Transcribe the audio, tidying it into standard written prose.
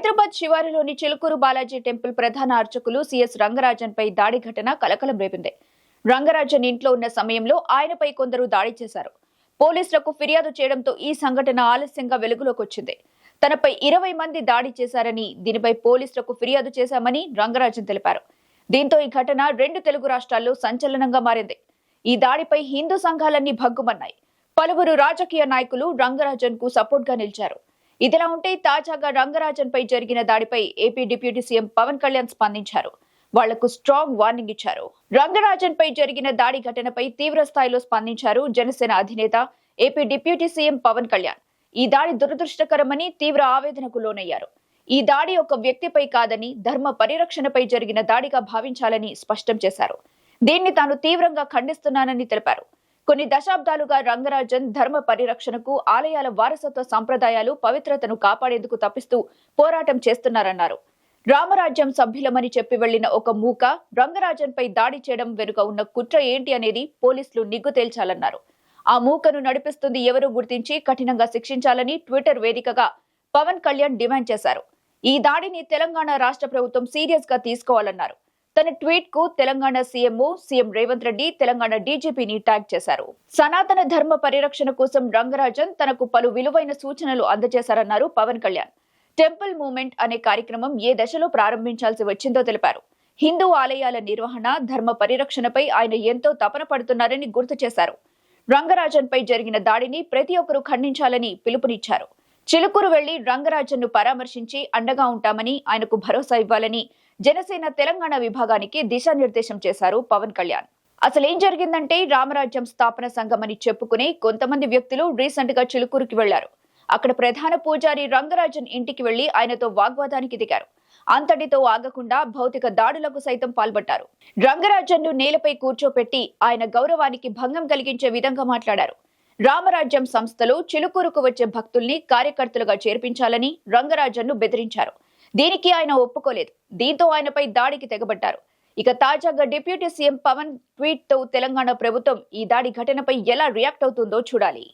హైదరాబాద్ శివారులోని చిలుకూరు బాలాజీ టెంపుల్ ప్రధాన అర్చకులు సిఎస్ రంగరాజన్ పై దాడి ఘటన కలకలం రేపింది. రంగరాజన్ ఇంట్లో ఉన్న సమయంలో ఆయనపై కొందరు దాడి చేశారు. పోలీసులకు ఫిర్యాదు చేయడంతో ఈ సంఘటన ఆలస్యంగా వెలుగులోకి వచ్చింది. తనపై 20 మంది దాడి చేశారని, దీనిపై పోలీసులకు ఫిర్యాదు చేశామని రంగరాజన్ తెలిపారు. దీంతో ఈ ఘటన 2 తెలుగు రాష్ట్రాల్లో సంచలనంగా మారింది. ఈ దాడిపై హిందూ సంఘాలన్నీ భగ్గుమన్నాయి. పలువురు రాజకీయ నాయకులు రంగరాజన్ కు సపోర్ట్ గా నిలిచారు. ఇదిలా ఉంటే తాజాగా రంగరాజన్ పై జరిగిన దాడిపై AP deputy CM Pawan Kalyan స్పందించారు. వాళ్లకు స్ట్రాంగ్ వార్నింగ్ ఇచ్చారు. రంగరాజన్ పై జరిగిన దాడి ఘటనపై తీవ్ర స్థాయిలో స్పందించారు జనసేన అధినేత AP deputy CM Pawan Kalyan. ఈ దాడి దురదృష్టకరమని తీవ్ర ఆవేదనకు లోనయ్యారు. ఈ దాడి ఒక వ్యక్తిపై కాదని ధర్మ పరిరక్షణపై జరిగిన దాడిగా భావించాలని స్పష్టం చేశారు. దీన్ని తాను తీవ్రంగా ఖండిస్తున్నానని తెలిపారు. కొన్ని దశాబ్దాలుగా రంగరాజన్ ధర్మ పరిరక్షణకు, ఆలయాల వారసత్వ సంప్రదాయాలు, పవిత్రతను కాపాడేందుకు తప్పిస్తూ పోరాటం చేస్తున్నారన్నారు. రామరాజ్యం సభ్యులమని చెప్పి వెళ్లిన ఒక మూక రంగరాజన్ పై దాడి చేయడం వెనుక ఉన్న కుట్ర ఏంటి అనేది పోలీసులు నిగ్గు తేల్చాలన్నారు. ఆ మూకను నడిపిస్తుంది ఎవరూ గుర్తించి కఠినంగా శిక్షించాలని ట్విట్టర్ వేదికగా పవన్ కళ్యాణ్ డిమాండ్ చేశారు. ఈ దాడిని తెలంగాణ రాష్ట్ర ప్రభుత్వం సీరియస్ గా తీసుకోవాలన్నారు. తన ట్వీట్ కు తెలంగాణ సీఎం రేవంత్ రెడ్డి, తెలంగాణ డీజీపీని ట్యాగ్ చేశారు. సనాతన ధర్మ పరిరక్షణ కోసం రంగరాజన్ తనకు పలు విలువైన సూచనలు అందజేశారన్నారు పవన్ కళ్యాణ్. టెంపుల్ మూవ్మెంట్ అనే కార్యక్రమం ఏ దశలో ప్రారంభించాల్సి వచ్చిందో తెలిపారు. హిందూ ఆలయాల నిర్వహణ, ధర్మ పరిరక్షణపై ఆయన ఎంతో తపన పడుతున్నారని గుర్తు చేశారు. రంగరాజన్ పై జరిగిన దాడిని ప్రతి ఒక్కరూ ఖండించాలని పిలుపునిచ్చారు. చిలుకూరు వెళ్లి రంగరాజన్ ను పరామర్శించి అండగా ఉంటామని, ఆయనకు భరోసా ఇవ్వాలని జనసేన తెలంగాణ విభాగానికి దిశానిర్దేశం చేశారు పవన్ కళ్యాణ్. అసలేం జరిగిందంటే, రామరాజ్యం స్థాపన సంఘం అని చెప్పుకునే కొంతమంది వ్యక్తులు రీసెంట్ గా చిలుకూరుకి వెళ్లారు. అక్కడ ప్రధాన పూజారి రంగరాజన్ ఇంటికి వెళ్లి ఆయనతో వాగ్వాదానికి దిగారు. అంతటితో ఆగకుండా భౌతిక దాడులకు సైతం పాల్పడ్డారు. రంగరాజన్ ను నేలపై కూర్చోపెట్టి ఆయన గౌరవానికి భంగం కలిగించే విధంగా మాట్లాడారు. రామరాజ్యం సంస్థలో చిలుకూరుకు వచ్చే భక్తుల్ని కార్యకర్తలుగా చేర్పించాలని రంగరాజన్ ను బెదిరించారు. దీనికి ఆయన ఒప్పుకోలేదు. దీంతో ఆయనపై దాడికి తెగబడ్డారు. ఇక తాజాగా డిప్యూటీ సీఎం పవన్ ట్వీట్ తో తెలంగాణ ప్రభుత్వం ఈ దాడి ఘటనపై ఎలా రియాక్ట్ అవుతుందో చూడాలి.